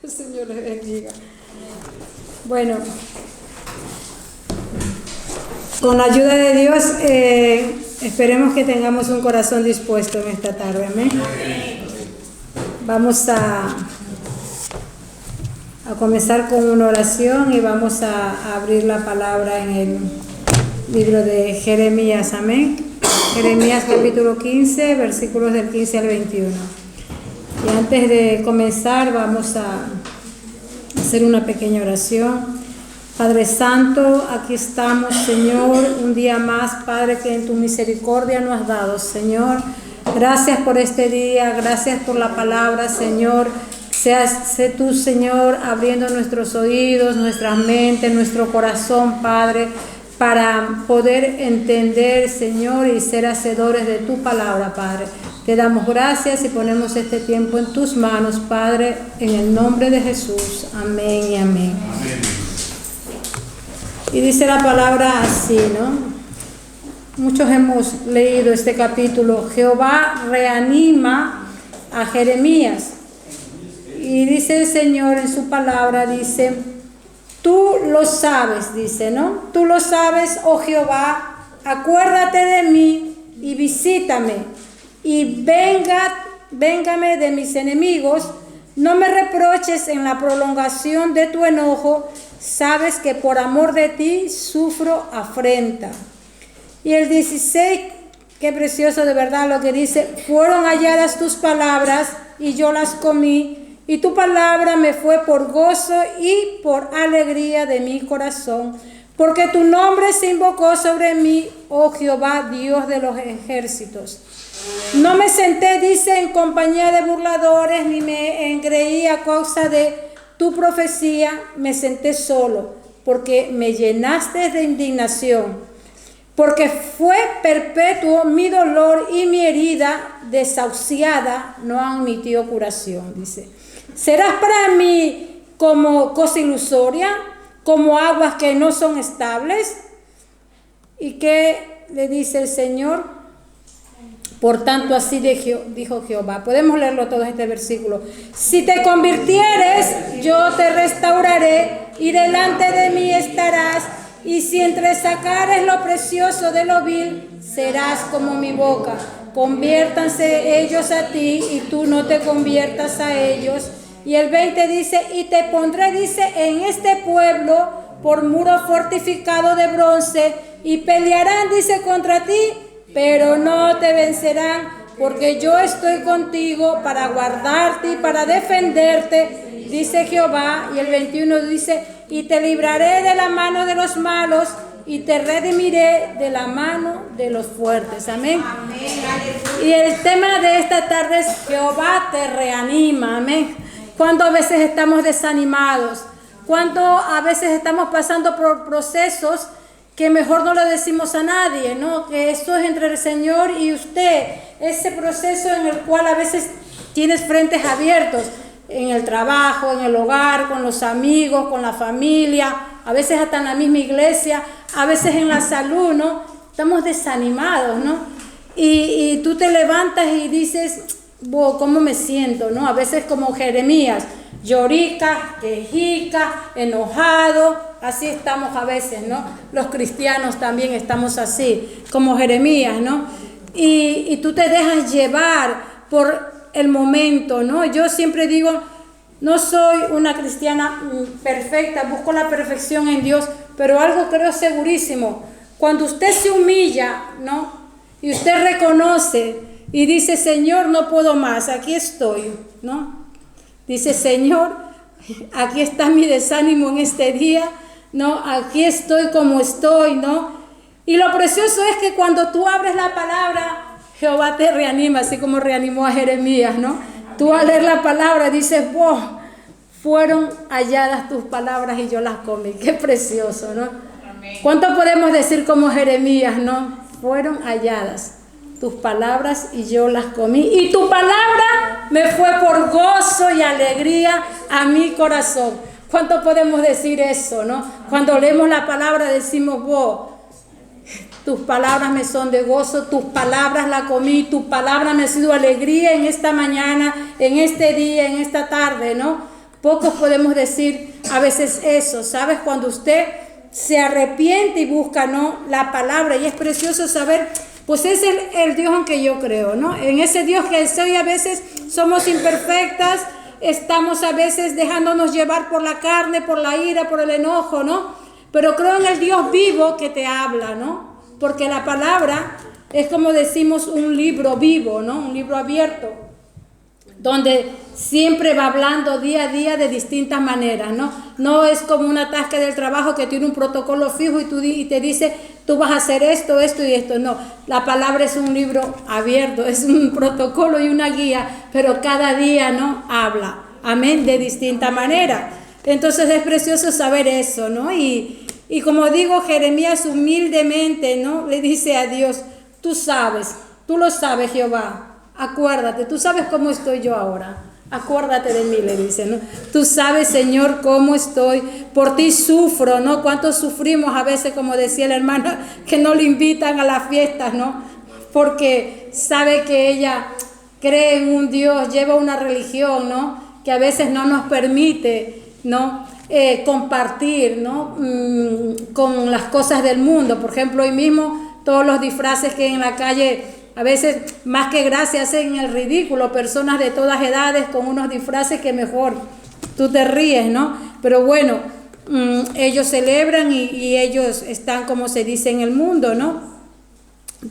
El Señor les bendiga. Bueno, con la ayuda de Dios, esperemos que tengamos un corazón dispuesto en esta tarde. Amén. Vamos a comenzar con una oración y vamos a abrir la palabra en el libro de Jeremías. Amén. Jeremías capítulo 15, versículos del 15 al 21. Y antes de comenzar vamos a hacer una pequeña oración. Padre Santo, aquí estamos, Señor, un día más, Padre, que en tu misericordia nos has dado, Señor. Gracias por este día, gracias por la palabra, Señor. Sé tú, Señor, abriendo nuestros oídos, nuestras mentes, nuestro corazón, Padre, para poder entender, Señor, y ser hacedores de tu palabra, Padre. Te damos gracias y ponemos este tiempo en tus manos, Padre, en el nombre de Jesús. Amén y amén. Amén. Y dice la palabra así, ¿no? Muchos hemos leído este capítulo. Jehová reanima a Jeremías. Y dice el Señor en su palabra, dice, tú lo sabes, dice, ¿no? Tú lo sabes, oh Jehová, acuérdate de mí y visítame. Y véngame de mis enemigos, no me reproches en la prolongación de tu enojo, sabes que por amor de ti sufro afrenta. Y el 16, qué precioso de verdad lo que dice, fueron halladas tus palabras y yo las comí, y tu palabra me fue por gozo y por alegría de mi corazón, porque tu nombre se invocó sobre mí, oh Jehová, Dios de los ejércitos. No me senté, dice, en compañía de burladores, ni me engreí a causa de tu profecía, me senté solo, porque me llenaste de indignación, porque fue perpetuo mi dolor y mi herida desahuciada no admitió curación, dice. Serás para mí como cosa ilusoria, como aguas que no son estables. ¿Y qué le dice el Señor? Por tanto, así dijo Jehová. Podemos leerlo todo este versículo. Si te convirtieres, yo te restauraré y delante de mí estarás. Y si entresacares lo precioso de lo vil, serás como mi boca. Conviértanse ellos a ti y tú no te conviertas a ellos. Y el 20 dice, y te pondré, dice, en este pueblo por muro fortificado de bronce y pelearán, dice, contra ti, pero no te vencerán, porque yo estoy contigo para guardarte y para defenderte, dice Jehová. Y el 21 dice, y te libraré de la mano de los malos y te redimiré de la mano de los fuertes. Amén. Amén. Y el tema de esta tarde es Jehová te reanima. Amén. Cuando a veces estamos desanimados, cuando a veces estamos pasando por procesos que mejor no le decimos a nadie, ¿no? Que esto es entre el Señor y usted. Ese proceso en el cual a veces tienes frentes abiertos, en el trabajo, en el hogar, con los amigos, con la familia, a veces hasta en la misma iglesia, a veces en la salud, ¿no? Estamos desanimados, ¿no? Y tú te levantas y dices, ¿cómo me siento, no? A veces como Jeremías, llorica, quejica, enojado, así estamos a veces, ¿no? Los cristianos también estamos así, como Jeremías, ¿no? Y tú te dejas llevar por el momento, ¿no? Yo siempre digo, no soy una cristiana perfecta, busco la perfección en Dios, pero algo creo segurísimo, cuando usted se humilla, ¿no? Y usted reconoce y dice, Señor, no puedo más, aquí estoy, ¿no? Dice, Señor, aquí está mi desánimo en este día, ¿no? Aquí estoy como estoy, ¿no? Y lo precioso es que cuando tú abres la palabra, Jehová te reanima, así como reanimó a Jeremías, ¿no? Tú al leer la palabra dices, wow, fueron halladas tus palabras y yo las comí. Qué precioso, ¿no? ¿Cuánto podemos decir como Jeremías, no? Fueron halladas tus palabras y yo las comí. Y tu palabra me fue por gozo y alegría a mi corazón. ¿Cuánto podemos decir eso, no? Cuando leemos la palabra decimos, wow, tus palabras me son de gozo, tus palabras la comí, tu palabra me ha sido alegría en esta mañana, en este día, en esta tarde, ¿no? Pocos podemos decir a veces eso, ¿sabes? Cuando usted se arrepiente y busca, ¿no?, la palabra, y es precioso saber, pues es el Dios en que yo creo, ¿no? En ese Dios que soy, a veces somos imperfectas, estamos a veces dejándonos llevar por la carne, por la ira, por el enojo, ¿no? Pero creo en el Dios vivo que te habla, ¿no? Porque la palabra es, como decimos, un libro vivo, ¿no? Un libro abierto, donde siempre va hablando día a día de distintas maneras, ¿no? No es como una tasca del trabajo que tiene un protocolo fijo y te dice, tú vas a hacer esto, esto y esto. No, la palabra es un libro abierto, es un protocolo y una guía, pero cada día, ¿no?, habla, amén, de distinta manera. Entonces es precioso saber eso, ¿no? Y como digo, Jeremías humildemente, ¿no?, le dice a Dios, tú sabes, tú lo sabes, Jehová. Acuérdate, tú sabes cómo estoy yo ahora. Acuérdate de mí, le dice, ¿no? Tú sabes, Señor, cómo estoy. Por ti sufro, ¿no? Cuántos sufrimos a veces, como decía la hermana, que no le invitan a las fiestas, ¿no? Porque sabe que ella cree en un Dios, lleva una religión, ¿no?, que a veces no nos permite, ¿no?, compartir, ¿no?, con las cosas del mundo. Por ejemplo, hoy mismo todos los disfraces que en la calle, a veces más que gracia, hacen el ridículo, personas de todas edades con unos disfraces que mejor tú te ríes, ¿no? Pero bueno, ellos celebran y ellos están, como se dice, en el mundo, ¿no?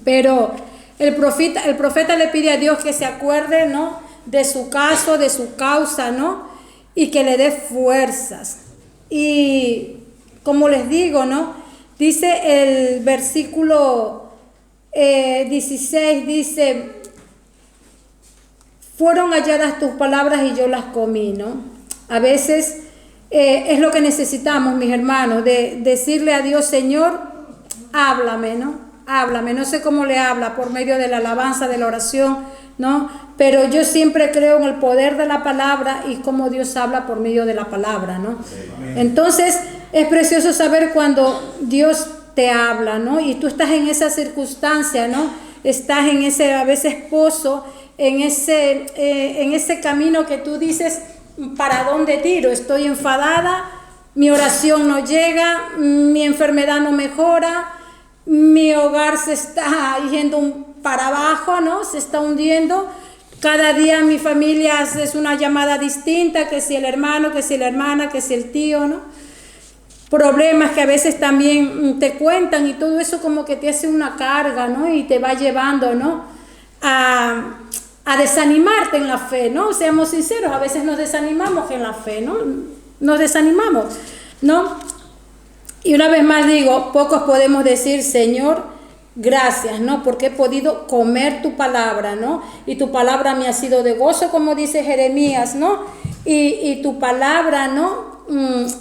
Pero el profeta le pide a Dios que se acuerde, ¿no?, de su caso, de su causa, ¿no?, y que le dé fuerzas. Y como les digo, ¿no?, dice el versículo 16, dice, fueron halladas tus palabras y yo las comí, ¿no? A veces es lo que necesitamos, mis hermanos, de decirle a Dios, Señor, háblame, ¿no? Háblame. No sé cómo le habla, por medio de la alabanza, de la oración, ¿no? Pero yo siempre creo en el poder de la palabra y cómo Dios habla por medio de la palabra, ¿no? Entonces es precioso saber cuando Dios te habla, ¿no? Y tú estás en esa circunstancia, ¿no? Estás en ese, a veces, pozo, en ese camino que tú dices, ¿para dónde tiro? Estoy enfadada, mi oración no llega, mi enfermedad no mejora, mi hogar se está yendo para abajo, ¿no? Se está hundiendo. Cada día mi familia es una llamada distinta, que si el hermano, que si la hermana, que si el tío, ¿no? Problemas que a veces también te cuentan y todo eso como que te hace una carga, ¿no? Y te va llevando, ¿no?, a desanimarte en la fe, ¿no? Seamos sinceros, a veces nos desanimamos en la fe, ¿no? Nos desanimamos, ¿no? Y una vez más digo, pocos podemos decir, Señor, gracias, ¿no? Porque he podido comer tu palabra, ¿no? Y tu palabra me ha sido de gozo, como dice Jeremías, ¿no? Y tu palabra, ¿no?,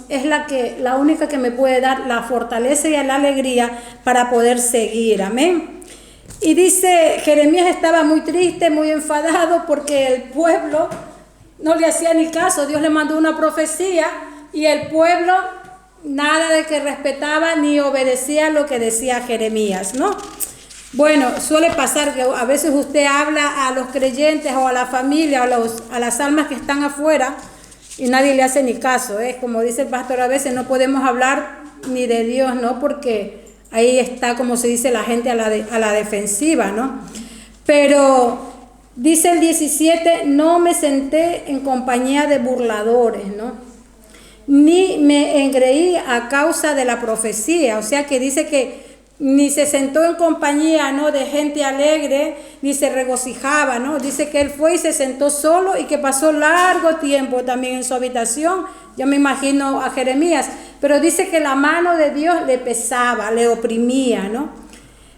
es la única que me puede dar la fortaleza y la alegría para poder seguir, amén. Y dice, Jeremías estaba muy triste, muy enfadado porque el pueblo no le hacía ni caso. Dios le mandó una profecía y el pueblo nada de que respetaba ni obedecía lo que decía Jeremías, ¿no? Bueno, suele pasar que a veces usted habla a los creyentes o a la familia o a las almas que están afuera y nadie le hace ni caso, ¿eh? Como dice el pastor, a veces no podemos hablar ni de Dios, ¿no? Porque ahí está, como se dice, la gente a la defensiva, ¿no? Pero dice el 17, no me senté en compañía de burladores, ¿no?, ni me engreí a causa de la profecía. O sea que dice que ni se sentó en compañía, ¿no?, de gente alegre, ni se regocijaba, ¿no? Dice que él fue y se sentó solo y que pasó largo tiempo también en su habitación. Yo me imagino a Jeremías, pero dice que la mano de Dios le pesaba, le oprimía, ¿no?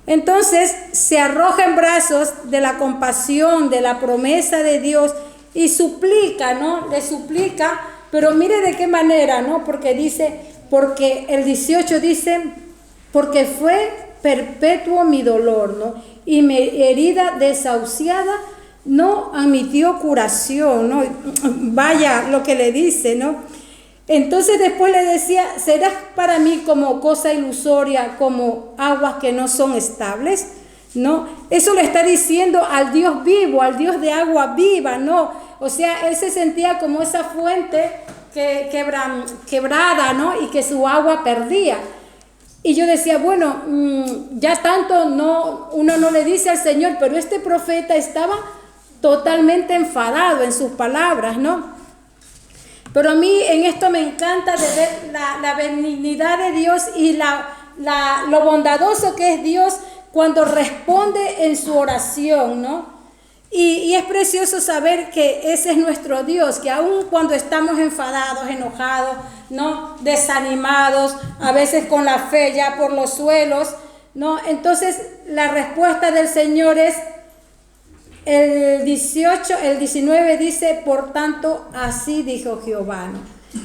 Entonces se arroja en brazos de la compasión, de la promesa de Dios y suplica, ¿no? Le suplica, pero mire de qué manera, ¿no? Porque dice, porque el 18 dice, porque fue perpetuo mi dolor, ¿no? Y mi herida desahuciada no admitió curación, ¿no? Vaya lo que le dice, ¿no? Entonces después le decía, ¿serás para mí como cosa ilusoria, como aguas que no son estables? ¿No? Eso le está diciendo al Dios vivo, al Dios de agua viva, ¿no? O sea, él se sentía como esa fuente quebrada, ¿no? Y que su agua perdía. Y yo decía, bueno, ya tanto uno no le dice al Señor, pero este profeta estaba totalmente enfadado en sus palabras, ¿no? Pero a mí en esto me encanta de ver la benignidad de Dios y lo bondadoso que es Dios cuando responde en su oración, ¿no? Y es precioso saber que ese es nuestro Dios, que aun cuando estamos enfadados, enojados, ¿no? Desanimados, a veces con la fe ya por los suelos, ¿no? Entonces la respuesta del Señor es, el 19 dice, por tanto, así dijo Jehová, ¿no?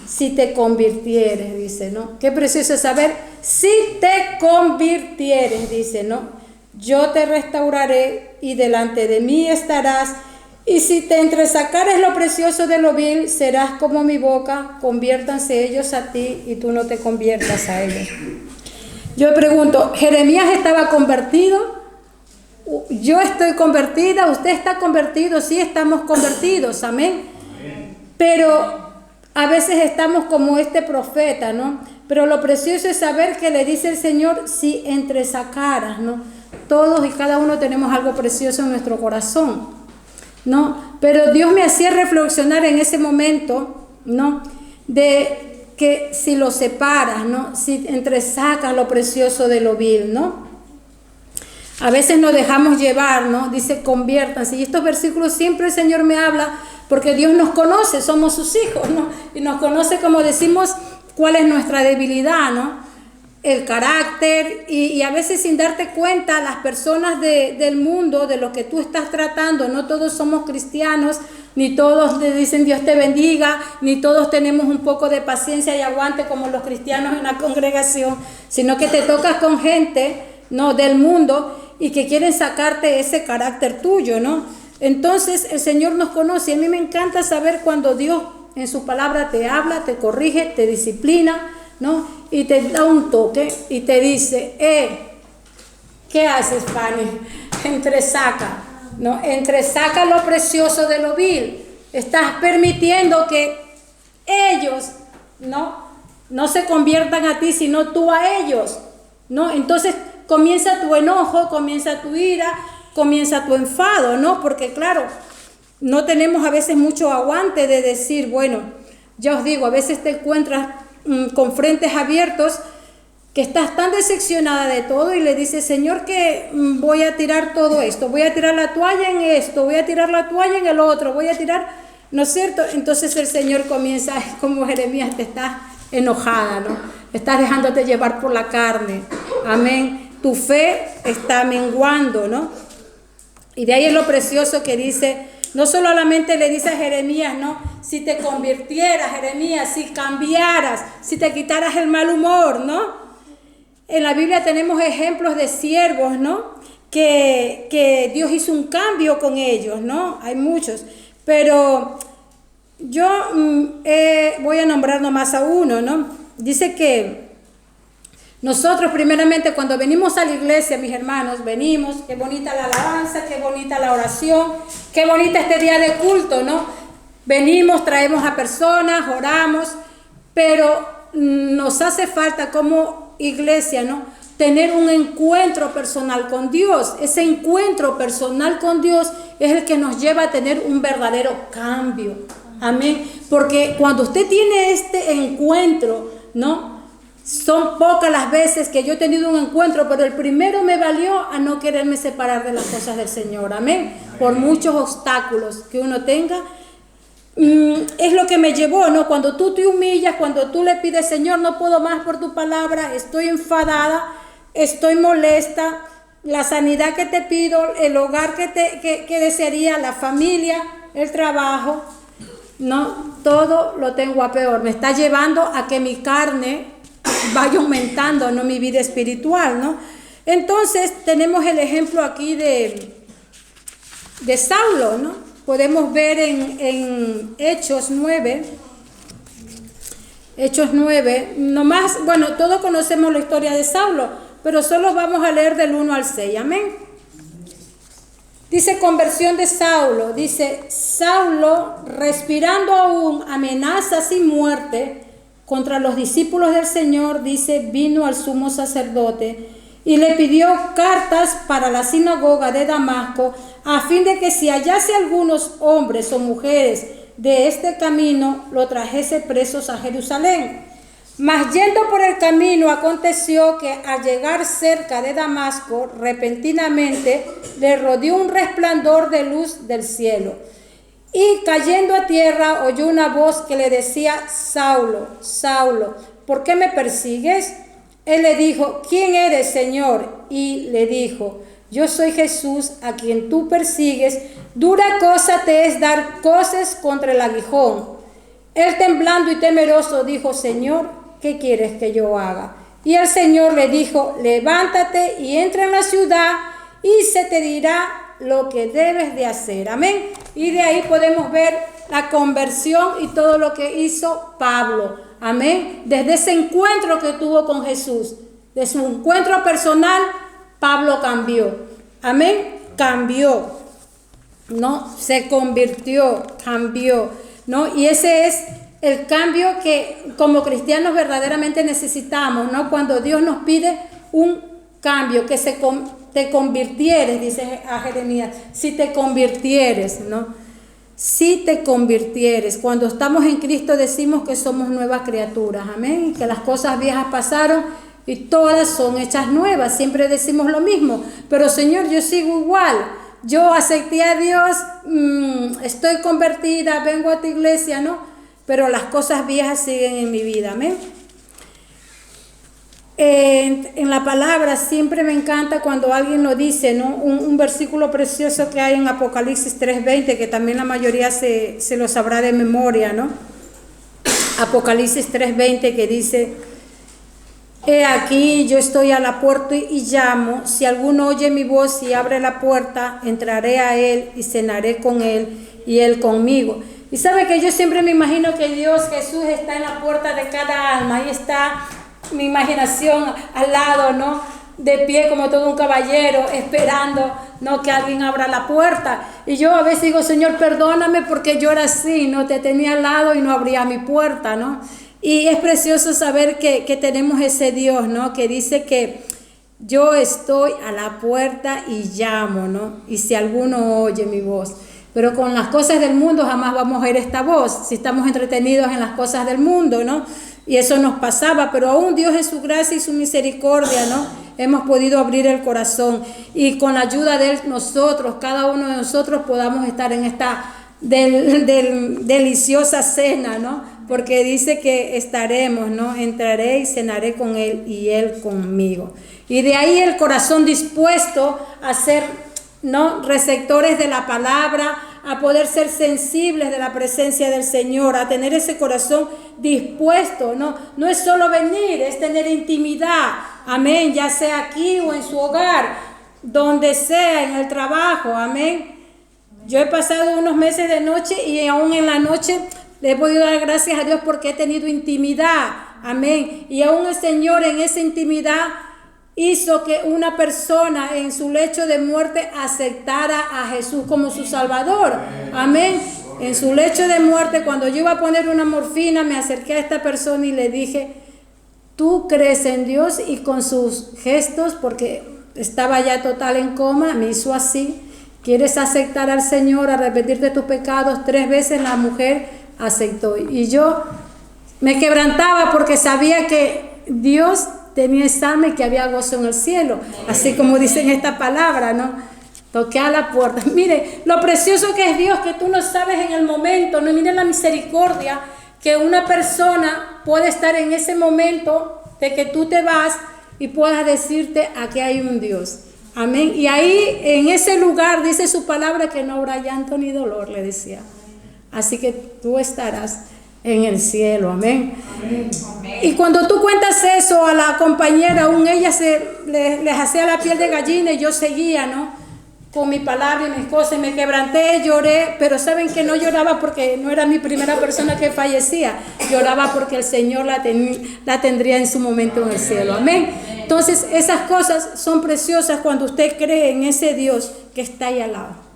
Si te convirtieres, dice, ¿no? Qué precioso saber, si te convirtieres, dice, ¿no? Yo te restauraré y delante de mí estarás, y si te entresacares lo precioso de lo vil, serás como mi boca, conviértanse ellos a ti y tú no te conviertas a ellos. Yo pregunto, ¿Jeremías estaba convertido? Yo estoy convertida, usted está convertido, sí estamos convertidos, amén. Pero a veces estamos como este profeta, ¿no? Pero lo precioso es saber que le dice el Señor, si entresacaras, ¿no? Todos y cada uno tenemos algo precioso en nuestro corazón, ¿no? Pero Dios me hacía reflexionar en ese momento, ¿no? De que si lo separas, ¿no? Si entresacas lo precioso de lo vil, ¿no? A veces nos dejamos llevar, ¿no? Dice, conviértanse. Y estos versículos siempre el Señor me habla porque Dios nos conoce, somos sus hijos, ¿no? Y nos conoce, como decimos, cuál es nuestra debilidad, ¿no? El carácter y a veces sin darte cuenta, las personas del mundo, de lo que tú estás tratando, no todos somos cristianos, ni todos te dicen Dios te bendiga, ni todos tenemos un poco de paciencia y aguante como los cristianos en la congregación, sino que te tocas con gente, ¿no? Del mundo y que quieren sacarte ese carácter tuyo, ¿no? Entonces el Señor nos conoce y a mí me encanta saber cuando Dios en su palabra te habla, te corrige, te disciplina, ¿no? Y te da un toque y te dice, ¿qué haces, Fanny? Entresaca, ¿no? Entresaca lo precioso de lo vil. Estás permitiendo que ellos, no se conviertan a ti, sino tú a ellos, ¿no? Entonces comienza tu enojo, comienza tu ira, comienza tu enfado, ¿no? Porque claro, no tenemos a veces mucho aguante de decir, bueno, ya os digo, a veces te encuentras con frentes abiertos que estás tan decepcionada de todo y le dices, Señor, que voy a tirar todo esto, voy a tirar la toalla en esto, voy a tirar la toalla en el otro, voy a tirar, ¿no es cierto? Entonces el Señor comienza, como Jeremías, te estás enojada, ¿no? Estás dejándote llevar por la carne, amén. Tu fe está menguando, ¿no? Y de ahí es lo precioso que dice, no solamente le dice a Jeremías, ¿no? Si te convirtieras, Jeremías, si cambiaras, si te quitaras el mal humor, ¿no? En la Biblia tenemos ejemplos de siervos, ¿no? Que Dios hizo un cambio con ellos, ¿no? Hay muchos, pero yo voy a nombrar nomás a uno, ¿no? Dice que nosotros primeramente cuando venimos a la iglesia, mis hermanos, venimos, qué bonita la alabanza, qué bonita la oración, qué bonita este día de culto, ¿no? Venimos, traemos a personas, oramos, pero nos hace falta como iglesia, ¿no? Tener un encuentro personal con Dios. Ese encuentro personal con Dios es el que nos lleva a tener un verdadero cambio. Amén. Porque cuando usted tiene este encuentro, ¿no? Son pocas las veces que yo he tenido un encuentro, pero el primero me valió a no quererme separar de las cosas del Señor. Amén. Por muchos obstáculos que uno tenga, es lo que me llevó, ¿no? Cuando tú te humillas, cuando tú le pides, Señor, no puedo más por tu palabra, estoy enfadada, estoy molesta, la sanidad que te pido, el hogar que desearía, la familia, el trabajo, no, todo lo tengo a peor. Me está llevando a que mi carne vaya aumentando, no mi vida espiritual, ¿no? Entonces tenemos el ejemplo aquí de Saulo, ¿no? Podemos ver en Hechos 9, nomás, bueno, todos conocemos la historia de Saulo, pero solo vamos a leer del 1 al 6, amén. Dice conversión de Saulo. Dice, Saulo, respirando aún amenazas y muerte contra los discípulos del Señor, dice, vino al sumo sacerdote y le pidió cartas para la sinagoga de Damasco, a fin de que si hallase algunos hombres o mujeres de este camino, lo trajese presos a Jerusalén. Mas yendo por el camino, aconteció que al llegar cerca de Damasco, repentinamente le rodeó un resplandor de luz del cielo. Y cayendo a tierra, oyó una voz que le decía, Saulo, Saulo, ¿por qué me persigues? Él le dijo, ¿quién eres, Señor? Y le dijo, yo soy Jesús, a quien tú persigues. Dura cosa te es dar coces contra el aguijón. Él, temblando y temeroso, dijo, Señor, ¿qué quieres que yo haga? Y el Señor le dijo, levántate y entra en la ciudad y se te dirá lo que debes de hacer. Amén. Y de ahí podemos ver la conversión y todo lo que hizo Pablo. Amén. Desde ese encuentro que tuvo con Jesús, de su encuentro personal, Pablo cambió. Amén. Cambió. No, se convirtió, cambió. No, y ese es el cambio que como cristianos verdaderamente necesitamos, ¿no? Cuando Dios nos pide un cambio, que te convirtieres, dice a Jeremías, si te convirtieres, ¿no? Si te convirtieres. Cuando estamos en Cristo decimos que somos nuevas criaturas, amén, que las cosas viejas pasaron y todas son hechas nuevas. Siempre decimos lo mismo, pero Señor, yo sigo igual. Yo acepté a Dios, estoy convertida, vengo a tu iglesia, ¿no? Pero las cosas viejas siguen en mi vida, amén. En la palabra siempre me encanta cuando alguien lo dice, ¿no? Un versículo precioso que hay en Apocalipsis 3:20, que también la mayoría se lo sabrá de memoria, ¿no? Apocalipsis 3:20, que dice, he aquí, yo estoy a la puerta y llamo, si alguno oye mi voz y abre la puerta, entraré a él y cenaré con él y él conmigo. Y sabe que yo siempre me imagino que Dios, Jesús, está en la puerta de cada alma. Ahí está mi imaginación al lado, ¿no? De pie como todo un caballero, esperando, ¿no? Que alguien abra la puerta. Y yo a veces digo, Señor, perdóname porque yo era así, ¿no? Te tenía al lado y no abría mi puerta, ¿no? Y es precioso saber que tenemos ese Dios, ¿no? Que dice que yo estoy a la puerta y llamo, ¿no? Y si alguno oye mi voz. Pero con las cosas del mundo jamás vamos a oír esta voz, si estamos entretenidos en las cosas del mundo, ¿no? Y eso nos pasaba, pero aún Dios en su gracia y su misericordia, ¿no? Hemos podido abrir el corazón y con la ayuda de Él nosotros, cada uno de nosotros podamos estar en esta deliciosa cena, ¿no? Porque dice que estaremos, ¿no? Entraré y cenaré con Él y Él conmigo. Y de ahí el corazón dispuesto a ser, ¿no? Receptores de la palabra, a poder ser sensibles de la presencia del Señor, a tener ese corazón dispuesto, no es solo venir, es tener intimidad, amén, ya sea aquí o en su hogar, donde sea, en el trabajo, amén. Yo he pasado unos meses de noche y aún en la noche le he podido dar gracias a Dios porque he tenido intimidad, amén, y aún el Señor en esa intimidad hizo que una persona en su lecho de muerte aceptara a Jesús como su Salvador. Amén. En su lecho de muerte, cuando yo iba a poner una morfina, me acerqué a esta persona y le dije, ¿tú crees en Dios? Y con sus gestos, porque estaba ya total en coma, me hizo así. ¿Quieres aceptar al Señor, arrepentirte de tus pecados? 3 veces la mujer aceptó. Y yo me quebrantaba porque sabía que Dios tenía esa alma y que había gozo en el cielo, así como dice en esta palabra, ¿no? Toqué a la puerta. Mire, lo precioso que es Dios, que tú no sabes en el momento, no, mire la misericordia, que una persona puede estar en ese momento de que tú te vas y puedas decirte, aquí hay un Dios. Amén. Y ahí, en ese lugar, dice su palabra que no habrá llanto ni dolor, le decía. Así que tú estarás en el cielo, amén. Amén. Y cuando tú cuentas eso a la compañera, aún ella les hacía la piel de gallina y yo seguía, ¿no? Con mi palabra y mis cosas, me quebranté, lloré, pero saben que no lloraba porque no era mi primera persona que fallecía, lloraba porque el Señor la tendría en su momento en el cielo, amén. Entonces esas cosas son preciosas cuando usted cree en ese Dios que está ahí al lado.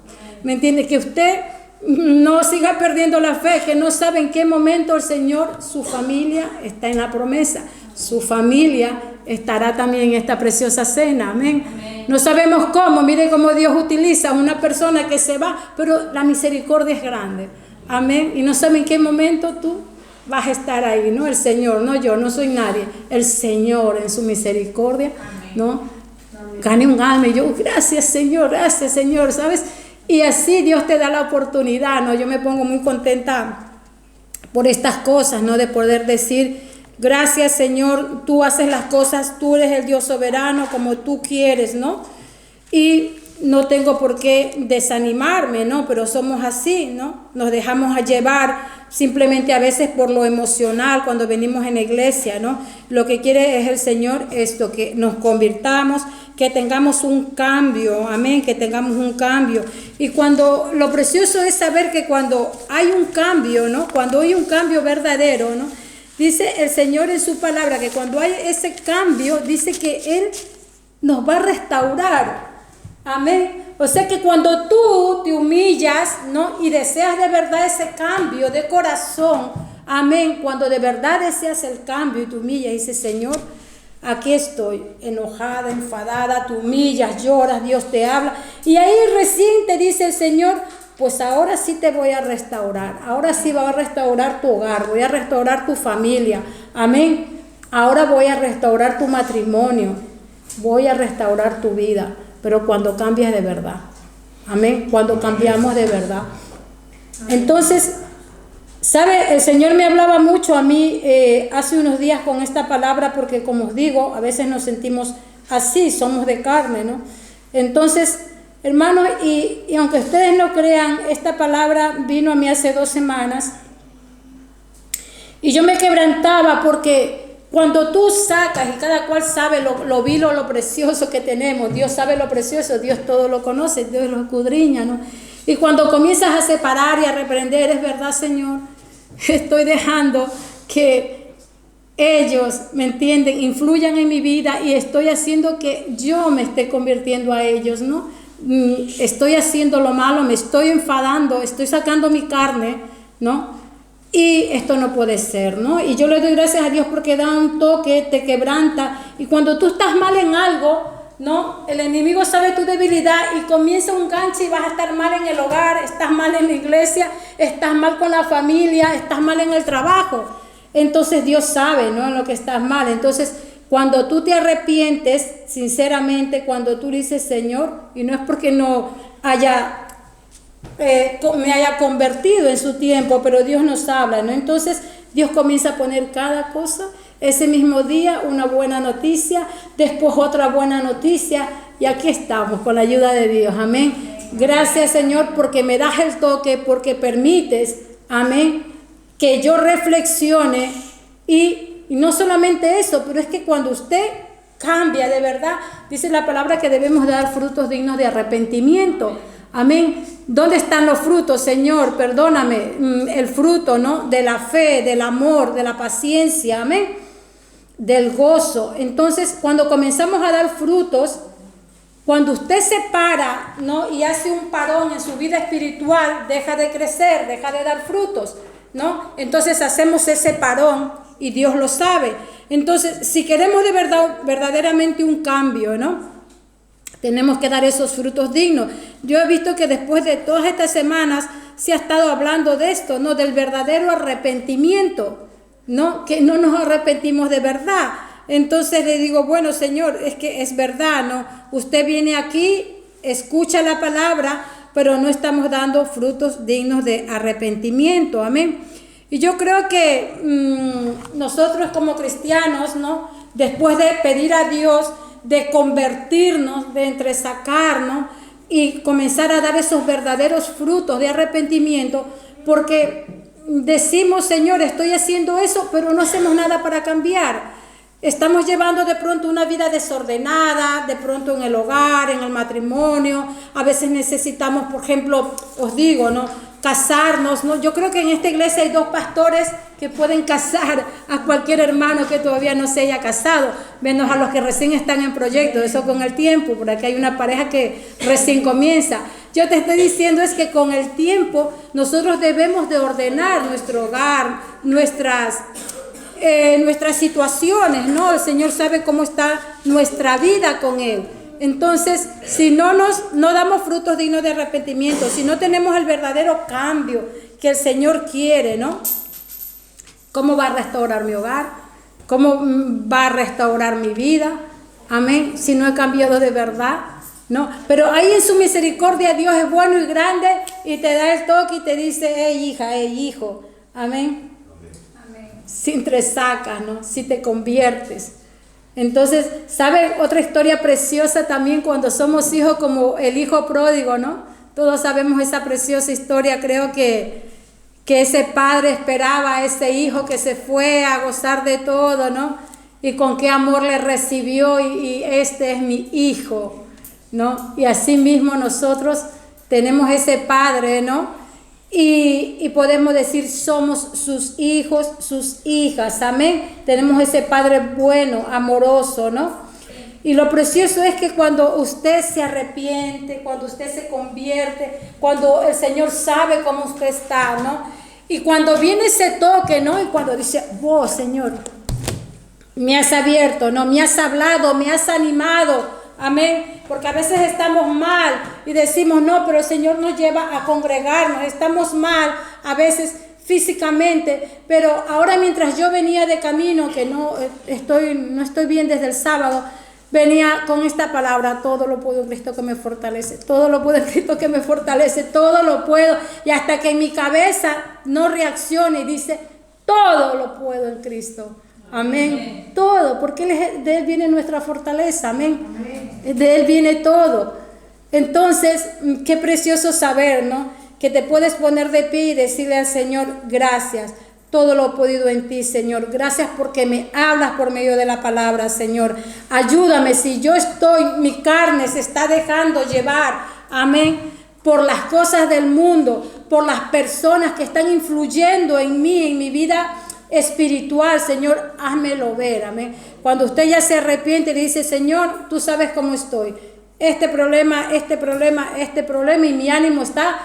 ¿Me entiende? Que usted no siga perdiendo la fe, que no sabe en qué momento el Señor, su familia está en la promesa, su familia estará también en esta preciosa cena, amén. No sabemos cómo, mire cómo Dios utiliza a una persona que se va, pero la misericordia es grande, amén. Y no sabe en qué momento tú vas a estar ahí, ¿no? El Señor, no yo, no soy nadie, el Señor en su misericordia, ¿no? Gane un alma y yo, gracias Señor, ¿sabes? Y así Dios te da la oportunidad, ¿no? Yo me pongo muy contenta por estas cosas, ¿no? De poder decir, gracias Señor, tú haces las cosas, tú eres el Dios soberano como tú quieres, ¿no? Y no tengo por qué desanimarme, ¿no? Pero somos así, ¿no? Nos dejamos llevar simplemente a veces por lo emocional cuando venimos en la iglesia, ¿no? Lo que quiere es el Señor esto, que nos convirtamos, que tengamos un cambio, amén, que tengamos un cambio. Y cuando, lo precioso es saber que cuando hay un cambio, ¿no? Cuando hay un cambio verdadero, ¿no? Dice el Señor en su palabra que cuando hay ese cambio, dice que Él nos va a restaurar. Amén. O sea que cuando tú te humillas, ¿no? Y deseas de verdad ese cambio de corazón, amén. Cuando de verdad deseas el cambio y te humillas y dices, Señor, aquí estoy, enojada, enfadada, te humillas, lloras, Dios te habla. Y ahí recién te dice el Señor, pues ahora sí te voy a restaurar. Ahora sí voy a restaurar tu hogar, voy a restaurar tu familia. Amén. Ahora voy a restaurar tu matrimonio, voy a restaurar tu vida. Pero cuando cambias de verdad, amén, cuando cambiamos de verdad. Entonces, ¿sabe? El Señor me hablaba mucho a mí hace unos días con esta palabra, porque como os digo, a veces nos sentimos así, somos de carne, ¿no? Entonces, hermanos, y aunque ustedes no crean, esta palabra vino a mí hace 2 semanas, y yo me quebrantaba porque cuando tú sacas, y cada cual sabe lo vil o lo precioso que tenemos, Dios sabe lo precioso, Dios todo lo conoce, Dios lo escudriña, ¿no? Y cuando comienzas a separar y a reprender, es verdad, Señor, estoy dejando que ellos, ¿me entienden?, influyan en mi vida y estoy haciendo que yo me esté convirtiendo a ellos, ¿no? Estoy haciendo lo malo, me estoy enfadando, estoy sacando mi carne, ¿no? Y esto no puede ser, ¿no? Y yo le doy gracias a Dios porque da un toque, te quebranta. Y cuando tú estás mal en algo, ¿no? El enemigo sabe tu debilidad y comienza un gancho y vas a estar mal en el hogar, estás mal en la iglesia, estás mal con la familia, estás mal en el trabajo. Entonces Dios sabe, ¿no? En lo que estás mal. Entonces, cuando tú te arrepientes, sinceramente, cuando tú dices, Señor, y no es porque no haya... me haya convertido en su tiempo, pero Dios nos habla, ¿no? Entonces Dios comienza a poner cada cosa, ese mismo día una buena noticia, después otra buena noticia, y aquí estamos con la ayuda de Dios, amén. Gracias, Señor, porque me das el toque, porque permites, amén, que yo reflexione y no solamente eso, pero es que cuando usted cambia de verdad, dice la palabra que debemos dar frutos dignos de arrepentimiento. Amén. ¿Dónde están los frutos, Señor? Perdóname. El fruto, ¿no? De la fe, del amor, de la paciencia. Amén. Del gozo. Entonces, cuando comenzamos a dar frutos, cuando usted se para, ¿no? Y hace un parón en su vida espiritual, deja de crecer, deja de dar frutos, ¿no? Entonces hacemos ese parón y Dios lo sabe. Entonces, si queremos de verdad, verdaderamente un cambio, ¿no? Tenemos que dar esos frutos dignos. Yo he visto que después de todas estas semanas se ha estado hablando de esto, ¿no? Del verdadero arrepentimiento, ¿no? Que no nos arrepentimos de verdad. Entonces le digo, bueno, Señor, es que es verdad, ¿no? Usted viene aquí, escucha la palabra, pero no estamos dando frutos dignos de arrepentimiento. Amén. Y yo creo que nosotros como cristianos, ¿no? Después de pedir a Dios, de convertirnos, de entresacarnos y comenzar a dar esos verdaderos frutos de arrepentimiento, porque decimos, Señor, estoy haciendo eso, pero no hacemos nada para cambiar. Estamos llevando de pronto una vida desordenada, de pronto en el hogar, en el matrimonio. A veces necesitamos, por ejemplo, os digo, ¿no? Casarnos, ¿no? Yo creo que en esta iglesia hay 2 pastores que pueden casar a cualquier hermano que todavía no se haya casado, menos a los que recién están en proyecto, eso con el tiempo, por aquí hay una pareja que recién comienza. Yo te estoy diciendo es que con el tiempo nosotros debemos de ordenar nuestro hogar, nuestras situaciones, ¿no? El Señor sabe cómo está nuestra vida con Él. Entonces, si no damos frutos dignos de arrepentimiento, si no tenemos el verdadero cambio que el Señor quiere, ¿no? ¿Cómo va a restaurar mi hogar? ¿Cómo va a restaurar mi vida? Amén. Si no he cambiado de verdad, ¿no? Pero ahí en su misericordia Dios es bueno y grande y te da el toque y te dice, hey hija, hey hijo. Amén. Si te sacas, ¿no? Si te conviertes. Entonces, ¿sabe otra historia preciosa también cuando somos hijos como el hijo pródigo, ¿no? Todos sabemos esa preciosa historia. Creo que ese padre esperaba a ese hijo que se fue a gozar de todo, ¿no? Y con qué amor le recibió y este es mi hijo, ¿no? Y así mismo nosotros tenemos ese padre, ¿no? Y podemos decir somos sus hijos, sus hijas, amén. Tenemos ese Padre bueno, amoroso, ¿no? Y lo precioso es que cuando usted se arrepiente, cuando usted se convierte, cuando el Señor sabe cómo usted está, ¿no? Y cuando viene ese toque, ¿no? Y cuando dice, vos, Señor, me has abierto, ¿no? Me has hablado, me has animado. Amén, porque a veces estamos mal y decimos no, pero el Señor nos lleva a congregarnos, estamos mal a veces físicamente, pero ahora mientras yo venía de camino, que no estoy bien desde el sábado, venía con esta palabra, todo lo puedo en Cristo que me fortalece, todo lo puedo en Cristo que me fortalece, todo lo puedo, y hasta que en mi cabeza no reaccione y dice, todo lo puedo en Cristo. Amén. Amén. Todo, porque de Él viene nuestra fortaleza. Amén. Amén. De Él viene todo. Entonces, qué precioso saber, ¿no? Que te puedes poner de pie y decirle al Señor, gracias. Todo lo he podido en ti, Señor. Gracias porque me hablas por medio de la palabra, Señor. Ayúdame si yo mi carne se está dejando llevar. Amén. Por las cosas del mundo, por las personas que están influyendo en mí, en mi vida espiritual, Señor, házmelo ver, amén. Cuando usted ya se arrepiente y le dice, Señor, tú sabes cómo estoy, este problema, y mi ánimo está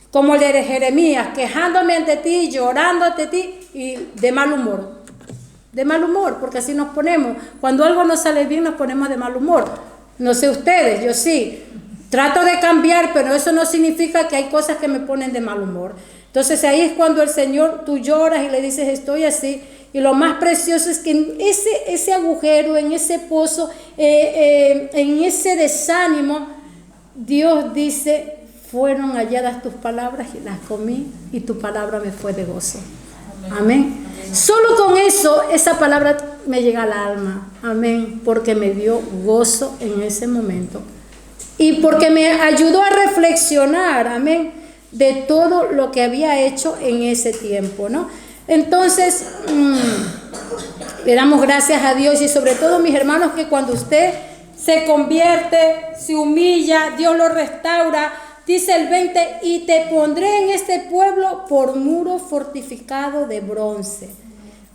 como el de Jeremías, quejándome ante ti, llorando ante ti y de mal humor, porque así nos ponemos, cuando algo no sale bien nos ponemos de mal humor. No sé ustedes, yo sí, trato de cambiar, pero eso no significa que hay cosas que me ponen de mal humor. Entonces ahí es cuando el Señor, tú lloras y le dices, estoy así. Y lo más precioso es que en ese agujero, en ese pozo, en ese desánimo, Dios dice, fueron halladas tus palabras y las comí y tu palabra me fue de gozo. Amén. Solo con eso, esa palabra me llega al alma. Amén. Porque me dio gozo en ese momento. Y porque me ayudó a reflexionar. Amén. De todo lo que había hecho en ese tiempo, ¿no? Entonces, le damos gracias a Dios y sobre todo, mis hermanos, que cuando usted se convierte, se humilla, Dios lo restaura. Dice el 20, y te pondré en este pueblo por muro fortificado de bronce.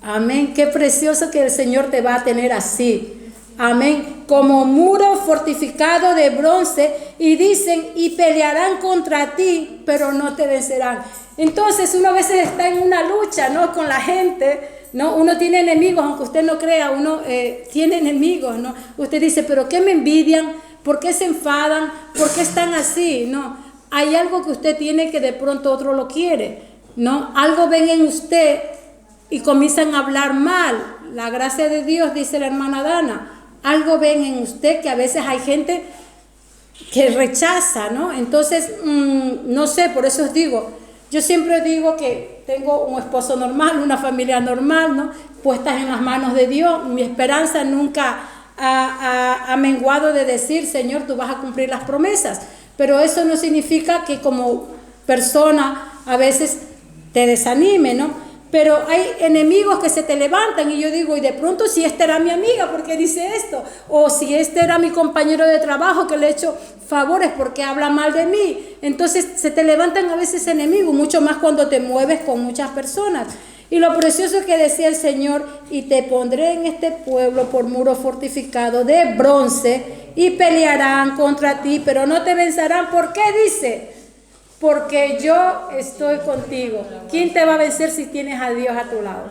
Amén, qué precioso que el Señor te va a tener así. Amén, como muro fortificado de bronce, y dicen, y pelearán contra ti, pero no te vencerán. Entonces uno a veces está en una lucha, ¿no? Con la gente, ¿no? Uno tiene enemigos, aunque usted no crea, uno tiene enemigos, ¿no? Usted dice, pero ¿qué me envidian? ¿Por qué se enfadan? ¿Por qué están así? No, hay algo que usted tiene que de pronto otro lo quiere, ¿no? Algo ven en usted y comienzan a hablar mal. La gracia de Dios, dice la hermana Dana, algo ven en usted que a veces hay gente que rechaza, ¿no? Entonces, no sé, por eso os digo, yo siempre digo que tengo un esposo normal, una familia normal, ¿no? Puestas en las manos de Dios. Mi esperanza nunca ha menguado de decir, Señor, tú vas a cumplir las promesas. Pero eso no significa que como persona a veces te desanime, ¿no? Pero hay enemigos que se te levantan y yo digo, y de pronto si esta era mi amiga, ¿por qué dice esto? O si este era mi compañero de trabajo que le he hecho favores, ¿por qué habla mal de mí? Entonces se te levantan a veces enemigos, mucho más cuando te mueves con muchas personas. Y lo precioso es que decía el Señor, y te pondré en este pueblo por muro fortificado de bronce, y pelearán contra ti, pero no te vencerán. ¿Por qué dice? Porque yo estoy contigo. ¿Quién te va a vencer si tienes a Dios a tu lado?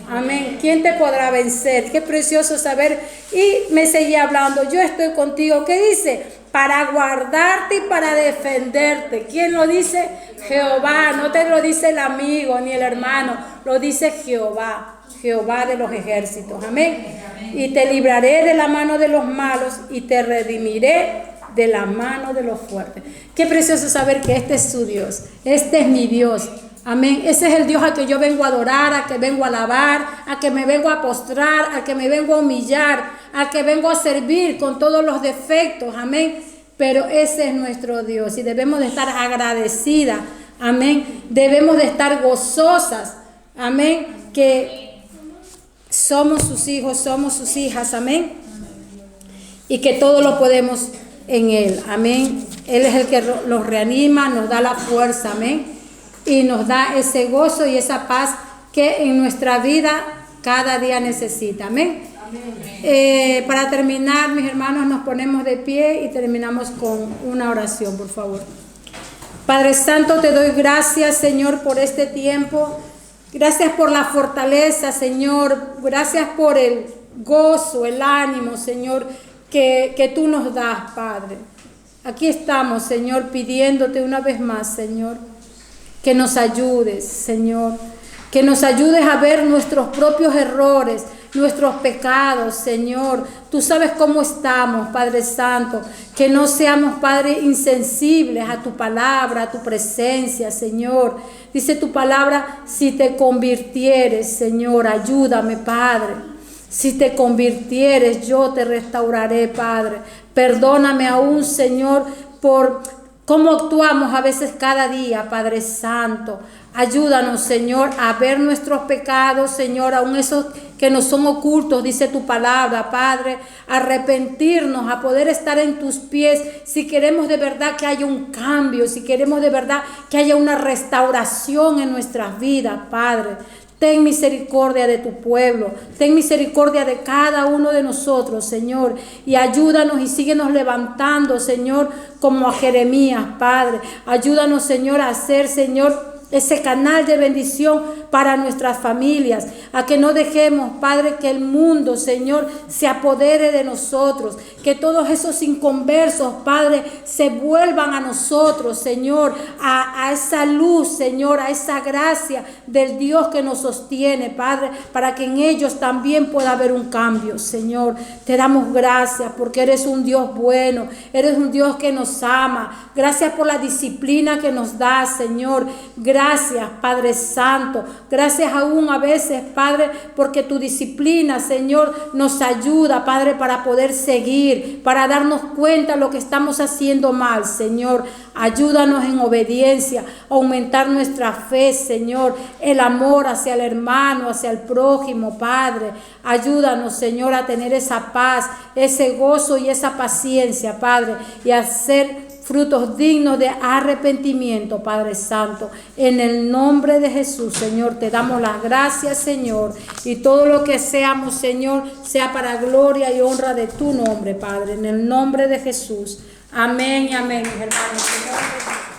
Amén. ¿Quién te podrá vencer? Qué precioso saber. Y me seguía hablando, yo estoy contigo. ¿Qué dice? Para guardarte y para defenderte. ¿Quién lo dice? Jehová. No te lo dice el amigo ni el hermano, lo dice Jehová. Jehová de los ejércitos. Amén. Y te libraré de la mano de los malos y te redimiré de la mano de los fuertes. Qué precioso saber que este es su Dios. Este es mi Dios. Amén. Ese es el Dios a que yo vengo a adorar, a que vengo a alabar, a que me vengo a postrar, a que me vengo a humillar, a que vengo a servir con todos los defectos. Amén. Pero ese es nuestro Dios y debemos de estar agradecidas. Amén. Debemos de estar gozosas. Amén. Que somos sus hijos, somos sus hijas. Amén. Y que todo lo podemos en Él. Amén. Él es el que los reanima, nos da la fuerza. Amén. Y nos da ese gozo y esa paz que en nuestra vida cada día necesita. Amén. Para terminar, mis hermanos, nos ponemos de pie y terminamos con una oración, por favor. Padre Santo, te doy gracias, Señor, por este tiempo. Gracias por la fortaleza, Señor. Gracias por el gozo, el ánimo, Señor, que tú nos das, Padre. Aquí estamos, Señor, pidiéndote una vez más, Señor, que nos ayudes, Señor, que nos ayudes a ver nuestros propios errores, nuestros pecados, Señor. Tú sabes cómo estamos, Padre Santo, que no seamos, Padre, insensibles a tu palabra, a tu presencia, Señor. Dice tu palabra, si te convirtieres, Señor, ayúdame, Padre. Si te convirtieres, yo te restauraré, Padre. Perdóname aún, Señor, por cómo actuamos a veces cada día, Padre Santo. Ayúdanos, Señor, a ver nuestros pecados, Señor, aun esos que nos son ocultos, dice tu palabra, Padre. Arrepentirnos, a poder estar en tus pies, si queremos de verdad que haya un cambio, si queremos de verdad que haya una restauración en nuestras vidas, Padre. Ten misericordia de tu pueblo, ten misericordia de cada uno de nosotros, Señor, y ayúdanos y síguenos levantando, Señor, como a Jeremías, Padre. Ayúdanos, Señor, a hacer, Señor, ese canal de bendición para nuestras familias, a que no dejemos, Padre, que el mundo, Señor, se apodere de nosotros, que todos esos inconversos, Padre, se vuelvan a nosotros, Señor, a esa luz, Señor, a esa gracia del Dios que nos sostiene, Padre, para que en ellos también pueda haber un cambio, Señor. Te damos gracias porque eres un Dios bueno, eres un Dios que nos ama. Gracias por la disciplina que nos da, Señor. Gracias, Padre Santo. Gracias aún a veces, Padre, porque tu disciplina, Señor, nos ayuda, Padre, para poder seguir, para darnos cuenta de lo que estamos haciendo mal, Señor. Ayúdanos en obediencia, a aumentar nuestra fe, Señor, el amor hacia el hermano, hacia el prójimo, Padre. Ayúdanos, Señor, a tener esa paz, ese gozo y esa paciencia, Padre, y a hacer frutos dignos de arrepentimiento, Padre Santo. En el nombre de Jesús, Señor, te damos las gracias, Señor, y todo lo que seamos, Señor, sea para gloria y honra de tu nombre, Padre, en el nombre de Jesús. Amén y amén, mis hermanos.